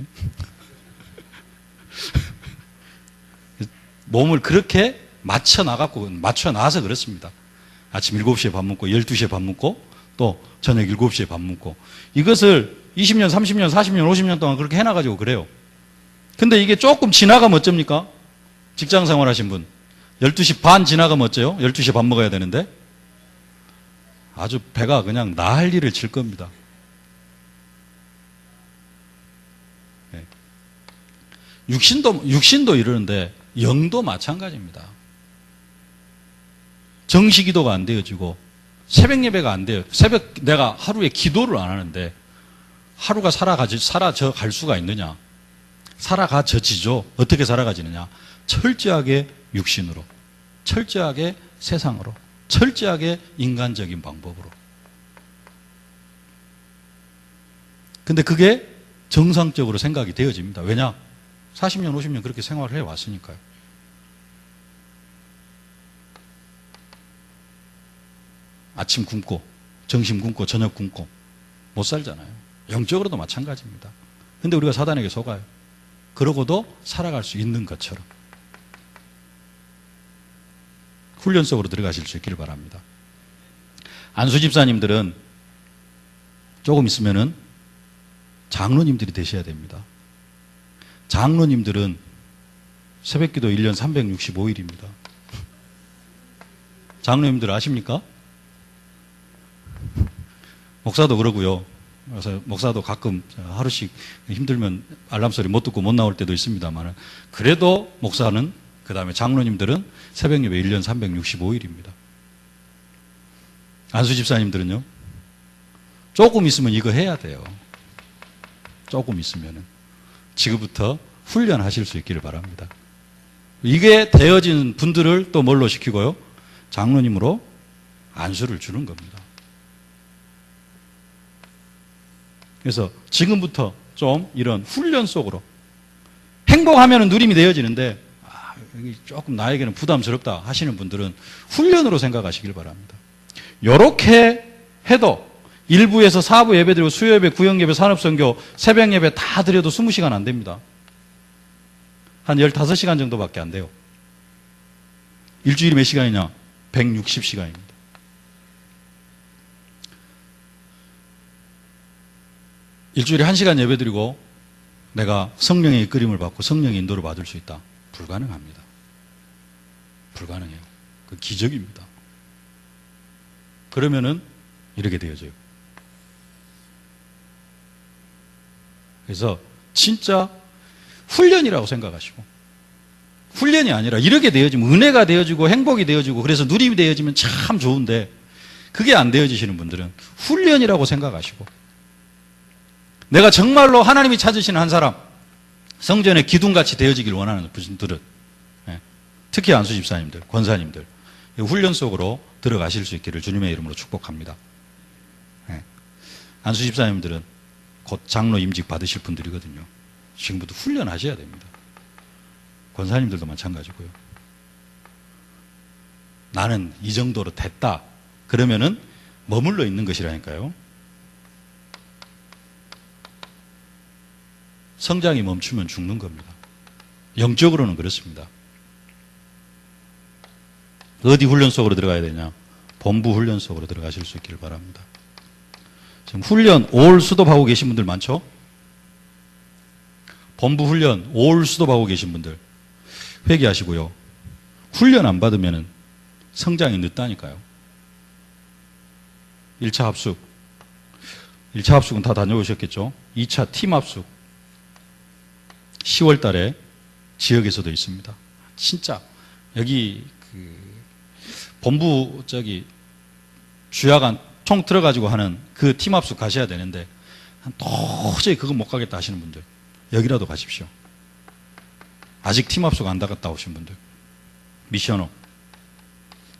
몸을 그렇게 맞춰놔서 그렇습니다. 아침 7시에 밥 먹고 12시에 밥 먹고 또 저녁 7시에 밥 먹고 이것을 20년, 30년, 40년, 50년 동안 그렇게 해놔가지고 그래요. 근데 이게 조금 지나가면 어쩝니까? 직장생활 하신 분 12시 반 지나가면 어째요? 12시에 밥 먹어야 되는데 아주 배가 그냥 난리를 칠 겁니다. 네. 육신도 이러는데 영도 마찬가지입니다. 정시기도가 안 되어지고 새벽 예배가 안 돼요. 내가 하루에 기도를 안 하는데 하루가 사라져 갈 수가 있느냐? 살아가져지죠. 어떻게 살아가지느냐? 철저하게 육신으로, 철저하게 세상으로, 철저하게 인간적인 방법으로. 근데 그게 정상적으로 생각이 되어집니다. 왜냐? 40년, 50년 그렇게 생활을 해왔으니까요. 아침 굶고, 점심 굶고, 저녁 굶고 못 살잖아요. 영적으로도 마찬가지입니다. 근데 우리가 사단에게 속아요. 그러고도 살아갈 수 있는 것처럼. 훈련 속으로 들어가실 수 있기를 바랍니다. 안수 집사님들은 조금 있으면은 장로님들이 되셔야 됩니다. 장로님들은 새벽기도 1년 365일입니다. 장로님들 아십니까? 목사도 그러고요. 그래서 목사도 가끔 하루씩 힘들면 알람 소리 못 듣고 못 나올 때도 있습니다만 그래도 목사는 그 다음에 장로님들은 새벽 예배 1년 365일입니다. 안수 집사님들은요. 조금 있으면 이거 해야 돼요. 조금 있으면은 지금부터 훈련하실 수 있기를 바랍니다. 이게 되어진 분들을 또 뭘로 시키고요? 장로님으로 안수를 주는 겁니다. 그래서 지금부터 좀 이런 훈련 속으로 행복하면 누림이 되어지는데 여기 조금 나에게는 부담스럽다 하시는 분들은 훈련으로 생각하시길 바랍니다. 이렇게 해도 일부에서 사부 예배 드리고 수요 예배, 구역 예배, 산업선교, 새벽 예배 다 드려도 20시간 안 됩니다. 한 15시간 정도밖에 안 돼요. 일주일에 몇 시간이냐? 160시간입니다. 일주일에 1시간 예배드리고 내가 성령의 이끌림을 받고 성령의 인도를 받을 수 있다. 불가능합니다. 불가능해요. 그 기적입니다. 그러면은 이렇게 되어져요. 그래서 진짜 훈련이라고 생각하시고, 훈련이 아니라 이렇게 되어지면 은혜가 되어지고 행복이 되어지고 그래서 누림이 되어지면 참 좋은데, 그게 안 되어지시는 분들은 훈련이라고 생각하시고, 내가 정말로 하나님이 찾으시는 한 사람, 성전의 기둥같이 되어지길 원하는 분들은, 특히 안수 집사님들, 권사님들, 훈련 속으로 들어가실 수 있기를 주님의 이름으로 축복합니다. 안수 집사님들은 곧 장로 임직 받으실 분들이거든요. 지금부터 훈련하셔야 됩니다. 권사님들도 마찬가지고요. 나는 이 정도로 됐다. 그러면은 머물러 있는 것이라니까요. 성장이 멈추면 죽는 겁니다. 영적으로는 그렇습니다. 어디 훈련 속으로 들어가야 되냐? 본부 훈련 속으로 들어가실 수 있기를 바랍니다. 지금 훈련 5월 수도하고 계신 분들 많죠? 본부 훈련 5월 수도하고 계신 분들 회개하시고요. 훈련 안 받으면 성장이 늦다니까요. 1차 합숙. 1차 합숙은 다 다녀오셨겠죠? 2차 팀 합숙. 10월 달에 지역에서도 있습니다. 진짜 여기 본부 주야간 총 틀어가지고 하는 그 팀 합숙 가셔야 되는데 도저히 그거 못 가겠다 하시는 분들 여기라도 가십시오. 아직 팀 합숙 안 갔다 오신 분들, 미션업,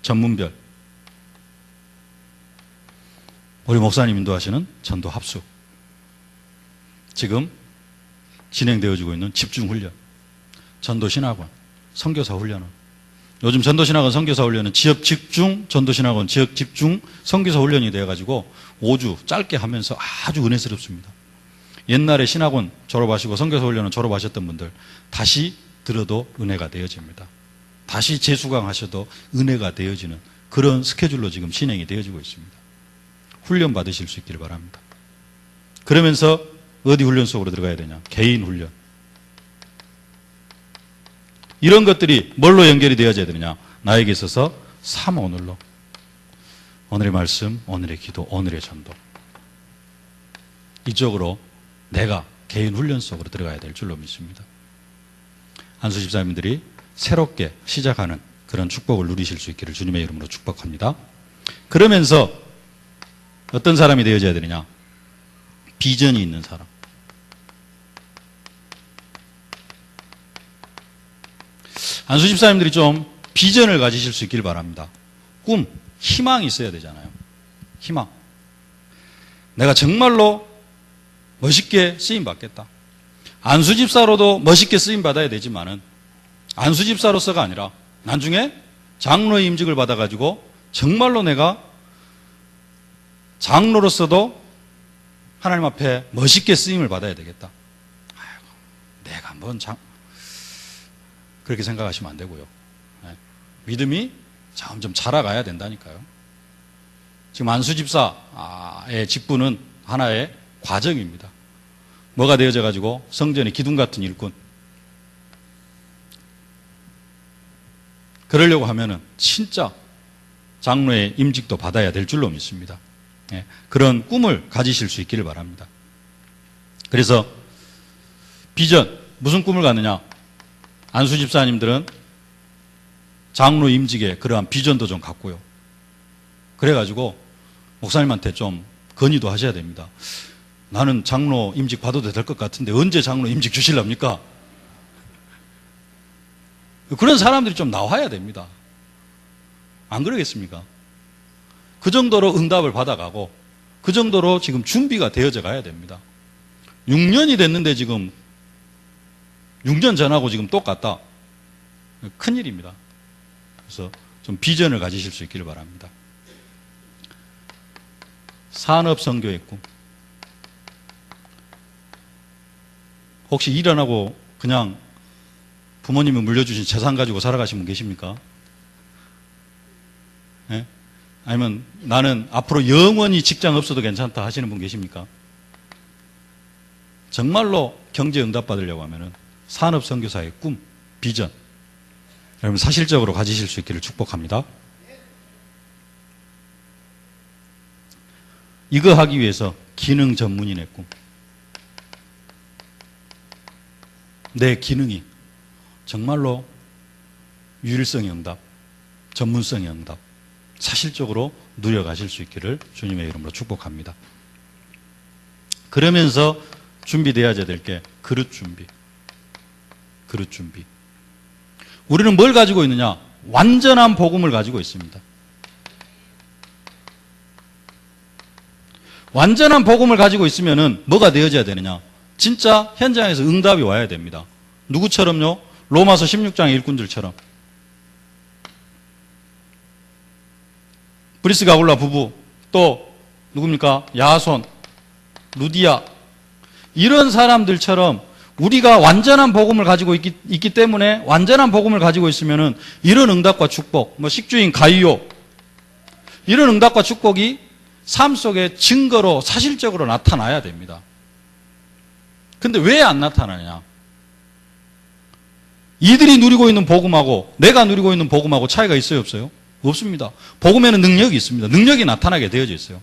전문별, 우리 목사님 인도하시는 전도 합숙, 지금 진행되어지고 있는 집중훈련, 전도신학원, 선교사 훈련은, 요즘 전도신학원, 선교사 훈련은 지역 집중, 전도신학원, 지역 집중, 선교사 훈련이 되어가지고 5주 짧게 하면서 아주 은혜스럽습니다. 옛날에 신학원 졸업하시고 선교사 훈련을 졸업하셨던 분들 다시 들어도 은혜가 되어집니다. 다시 재수강하셔도 은혜가 되어지는 그런 스케줄로 지금 진행이 되어지고 있습니다. 훈련 받으실 수 있기를 바랍니다. 그러면서 어디 훈련 속으로 들어가야 되냐? 개인 훈련. 이런 것들이 뭘로 연결이 되어져야 되느냐? 나에게 있어서 3오늘로. 오늘의 말씀, 오늘의 기도, 오늘의 전도. 이쪽으로 내가 개인 훈련 속으로 들어가야 될 줄로 믿습니다. 안수 집사님들이 새롭게 시작하는 그런 축복을 누리실 수 있기를 주님의 이름으로 축복합니다. 그러면서 어떤 사람이 되어져야 되느냐? 비전이 있는 사람. 안수 집사님들이 좀 비전을 가지실 수 있길 바랍니다. 꿈, 희망이 있어야 되잖아요. 희망. 내가 정말로 멋있게 쓰임 받겠다. 안수 집사로도 멋있게 쓰임 받아야 되지만은 안수 집사로서가 아니라 나중에 장로의 임직을 받아가지고 정말로 내가 장로로서도 하나님 앞에 멋있게 쓰임을 받아야 되겠다. 아이고, 내가 뭔 그렇게 생각하시면 안 되고요. 믿음이 점점 자라가야 된다니까요. 지금 안수 집사의 직분은 하나의 과정입니다. 뭐가 되어져 가지고 성전의 기둥 같은 일꾼. 그러려고 하면은 진짜 장로의 임직도 받아야 될 줄로 믿습니다. 그런 꿈을 가지실 수 있기를 바랍니다. 그래서 비전, 무슨 꿈을 갖느냐? 안수 집사님들은 장로 임직에 그러한 비전도 좀 갖고요. 그래가지고 목사님한테 좀 건의도 하셔야 됩니다. 나는 장로 임직 받아도 될 것 같은데 언제 장로 임직 주실랍니까? 그런 사람들이 좀 나와야 됩니다. 안 그러겠습니까? 그 정도로 응답을 받아가고 그 정도로 지금 준비가 되어져 가야 됩니다. 6년이 됐는데 지금 6년 전하고 지금 똑같다. 큰일입니다. 그래서 좀 비전을 가지실 수 있기를 바랍니다. 산업 선교의 꿈. 혹시 일 안 하고 그냥 부모님이 물려주신 재산 가지고 살아가신 분 계십니까? 예? 아니면 나는 앞으로 영원히 직장 없어도 괜찮다 하시는 분 계십니까? 정말로 경제 응답 받으려고 하면은 산업 선교사의 꿈, 비전, 여러분 사실적으로 가지실 수 있기를 축복합니다. 이거 하기 위해서 기능 전문인의 꿈. 내 기능이 정말로 유일성의 응답, 전문성의 응답, 사실적으로 누려가실 수 있기를 주님의 이름으로 축복합니다. 그러면서 준비되어야 될 게 그릇 준비. 그릇 준비. 우리는 뭘 가지고 있느냐? 완전한 복음을 가지고 있습니다. 완전한 복음을 가지고 있으면은 뭐가 되어져야 되느냐? 진짜 현장에서 응답이 와야 됩니다. 누구처럼요? 로마서 16장의 일꾼들처럼. 브리스가 아굴라 부부, 또 누굽니까? 야손, 루디아, 이런 사람들처럼 우리가 완전한 복음을 가지고 있기 때문에 완전한 복음을 가지고 있으면은 이런 응답과 축복, 식주인 가이오, 이런 응답과 축복이 삶 속에 증거로 사실적으로 나타나야 됩니다. 근데 왜 안 나타나냐? 이들이 누리고 있는 복음하고 내가 누리고 있는 복음하고 차이가 있어요, 없어요? 없습니다. 복음에는 능력이 있습니다. 능력이 나타나게 되어져 있어요.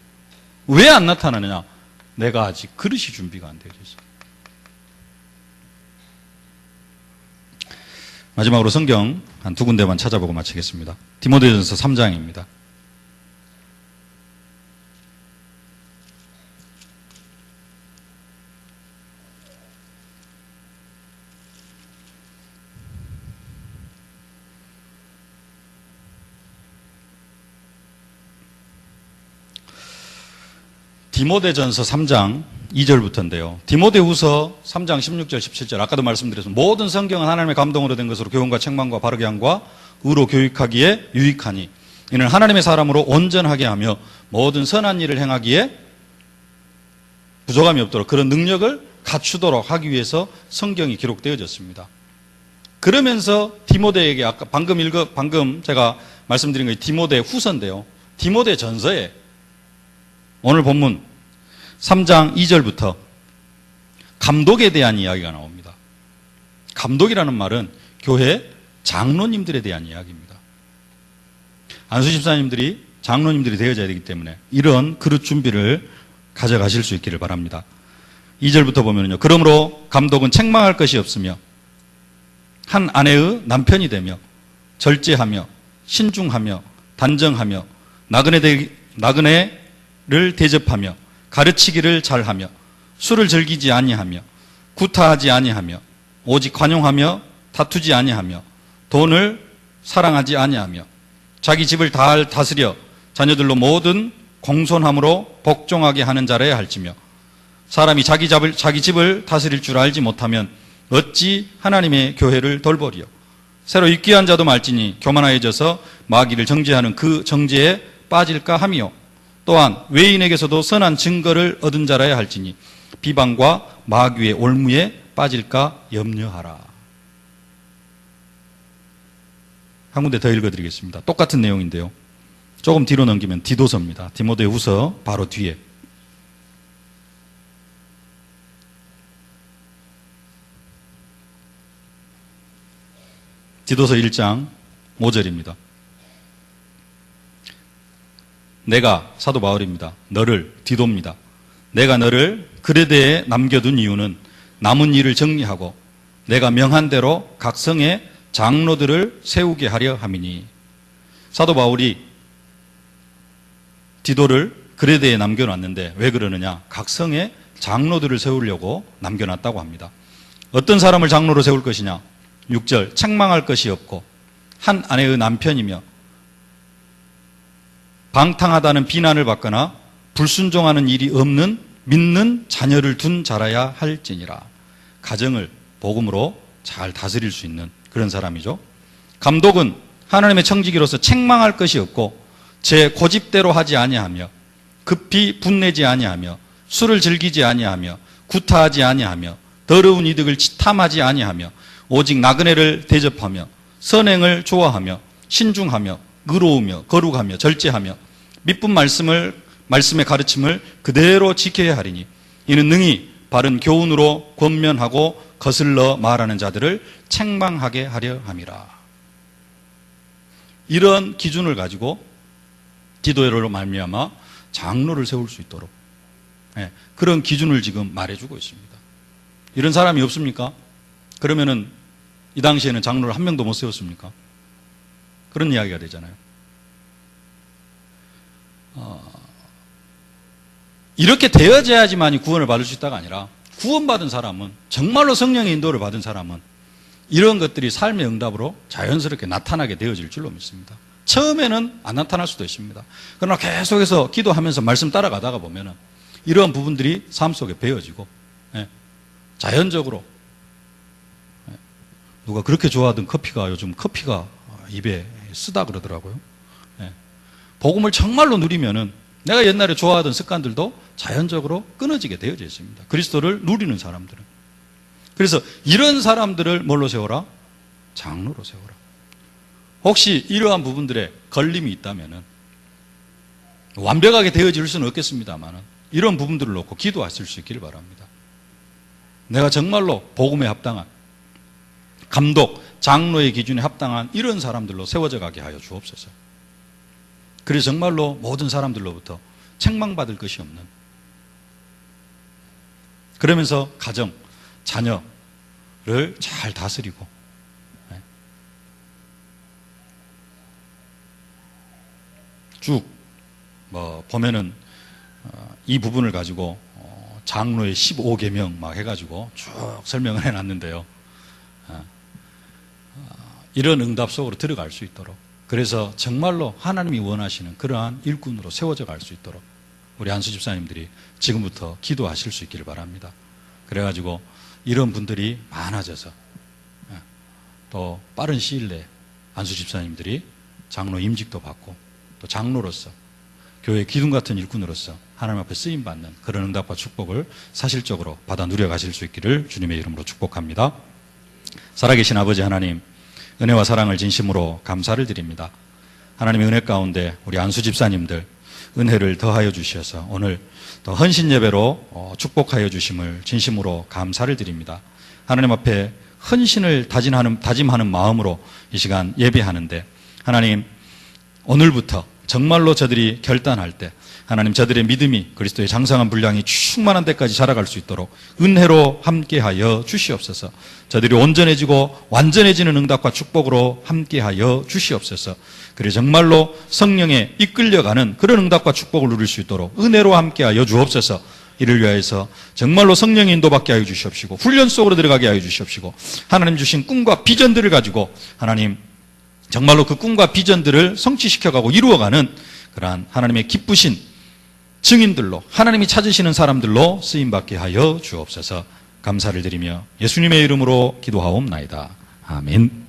왜 안 나타나느냐? 내가 아직 그릇이 준비가 안 되어져 있어요. 마지막으로 성경 한 두 군데만 찾아보고 마치겠습니다. 디모데전서 3장입니다. 디모데전서 3장 2절부터인데요. 디모데후서 3장 16절 17절 아까도 말씀드렸습니다. 모든 성경은 하나님의 감동으로 된 것으로 교훈과 책망과 바르게 함과 의로 교육하기에 유익하니 이는 하나님의 사람으로 온전하게 하며 모든 선한 일을 행하기에 부족함이 없도록 그런 능력을 갖추도록 하기 위해서 성경이 기록되어졌습니다. 그러면서 디모데에게 아까 방금 제가 말씀드린 게 디모데 후서인데요. 디모데 전서에 오늘 본문 3장 2절부터 감독에 대한 이야기가 나옵니다. 감독이라는 말은 교회 장로님들에 대한 이야기입니다. 안수 집사님들이 장로님들이 되어져야 되기 때문에 이런 그릇 준비를 가져가실 수 있기를 바랍니다. 2절부터 보면요. 그러므로 감독은 책망할 것이 없으며 한 아내의 남편이 되며 절제하며 신중하며 단정하며 나그네를 대접하며 가르치기를 잘하며 술을 즐기지 아니하며 구타하지 아니하며 오직 관용하며 다투지 아니하며 돈을 사랑하지 아니하며 자기 집을 잘 다스려 자녀들로 모든 공손함으로 복종하게 하는 자라야 할지며 사람이 자기 집을 다스릴 줄 알지 못하면 어찌 하나님의 교회를 돌보리요. 새로 입기한 자도 말지니 교만하여져서 마귀를 정죄하는 그 정죄에 빠질까 하며 또한 외인에게서도 선한 증거를 얻은 자라야 할지니 비방과 마귀의 올무에 빠질까 염려하라. 한 군데 더 읽어드리겠습니다. 똑같은 내용인데요. 조금 뒤로 넘기면 디도서입니다. 디모데후서 바로 뒤에. 디도서 1장 5절입니다. 내가 사도 바울입니다. 너를 디도입니다. 내가 너를 그레데에 남겨둔 이유는 남은 일을 정리하고 내가 명한 대로 각 성의 장로들을 세우게 하려 함이니. 사도 바울이 디도를 그레데에 남겨놨는데 왜 그러느냐? 각 성의 장로들을 세우려고 남겨놨다고 합니다. 어떤 사람을 장로로 세울 것이냐? 6절 책망할 것이 없고 한 아내의 남편이며 방탕하다는 비난을 받거나 불순종하는 일이 없는 믿는 자녀를 둔 자라야 할지니라. 가정을 복음으로 잘 다스릴 수 있는 그런 사람이죠. 감독은 하나님의 청지기로서 책망할 것이 없고 제 고집대로 하지 아니하며 급히 분내지 아니하며 술을 즐기지 아니하며 구타하지 아니하며 더러운 이득을 탐하지 아니하며 오직 나그네를 대접하며 선행을 좋아하며 신중하며 의로우며 거룩하며 절제하며 믿분 말씀의 가르침을 그대로 지켜야 하리니 이는 능히 바른 교훈으로 권면하고 거슬러 말하는 자들을 책망하게 하려 함이라. 이런 기준을 가지고 기도회로 말미암아 장로를 세울 수 있도록 그런 기준을 지금 말해주고 있습니다. 이런 사람이 없습니까? 그러면은 이 당시에는 장로를 한 명도 못 세웠습니까? 그런 이야기가 되잖아요. 이렇게 되어져야지만이 구원을 받을 수 있다가 아니라 구원받은 사람은, 정말로 성령의 인도를 받은 사람은 이런 것들이 삶의 응답으로 자연스럽게 나타나게 되어질 줄로 믿습니다. 처음에는 안 나타날 수도 있습니다. 그러나 계속해서 기도하면서 말씀 따라가다가 보면은 이러한 부분들이 삶 속에 배어지고 자연적으로, 누가 그렇게 좋아하던 커피가 요즘 커피가 입에 쓰다 그러더라고요. 복음을 정말로 누리면은 내가 옛날에 좋아하던 습관들도 자연적으로 끊어지게 되어져 있습니다. 그리스도를 누리는 사람들은. 그래서 이런 사람들을 뭘로 세워라? 장로로 세워라. 혹시 이러한 부분들에 걸림이 있다면은 완벽하게 되어질 수는 없겠습니다만은 이런 부분들을 놓고 기도하실 수 있기를 바랍니다. 내가 정말로 복음에 합당한, 감독, 장로의 기준에 합당한 이런 사람들로 세워져 가게 하여 주옵소서. 그래서 정말로 모든 사람들로부터 책망받을 것이 없는, 그러면서 가정, 자녀를 잘 다스리고 쭉 보면은 이 부분을 가지고 장로의 15계명 막 해가지고 쭉 설명을 해놨는데요. 이런 응답 속으로 들어갈 수 있도록, 그래서 정말로 하나님이 원하시는 그러한 일꾼으로 세워져 갈 수 있도록 우리 안수 집사님들이 지금부터 기도하실 수 있기를 바랍니다. 그래가지고 이런 분들이 많아져서 또 빠른 시일 내에 안수 집사님들이 장로 임직도 받고 또 장로로서 교회 기둥 같은 일꾼으로서 하나님 앞에 쓰임받는 그런 응답과 축복을 사실적으로 받아 누려가실 수 있기를 주님의 이름으로 축복합니다. 살아계신 아버지 하나님, 은혜와 사랑을 진심으로 감사를 드립니다. 하나님의 은혜 가운데 우리 안수 집사님들 은혜를 더하여 주셔서 오늘 더 헌신 예배로 축복하여 주심을 진심으로 감사를 드립니다. 하나님 앞에 헌신을 다짐하는 마음으로 이 시간 예배하는데, 하나님 오늘부터 정말로 저들이 결단할 때 하나님 저들의 믿음이 그리스도의 장성한 분량이 충만한 데까지 자라갈 수 있도록 은혜로 함께하여 주시옵소서. 저들이 온전해지고 완전해지는 응답과 축복으로 함께하여 주시옵소서. 그래 정말로 성령에 이끌려가는 그런 응답과 축복을 누릴 수 있도록 은혜로 함께하여 주옵소서. 이를 위하여서 정말로 성령의 인도받게 하여 주시옵시고 훈련 속으로 들어가게 하여 주시옵시고 하나님 주신 꿈과 비전들을 가지고 하나님 정말로 그 꿈과 비전들을 성취시켜가고 이루어가는 그러한 하나님의 기쁘신 증인들로, 하나님이 찾으시는 사람들로 쓰임받게 하여 주옵소서. 감사를 드리며 예수님의 이름으로 기도하옵나이다. 아멘.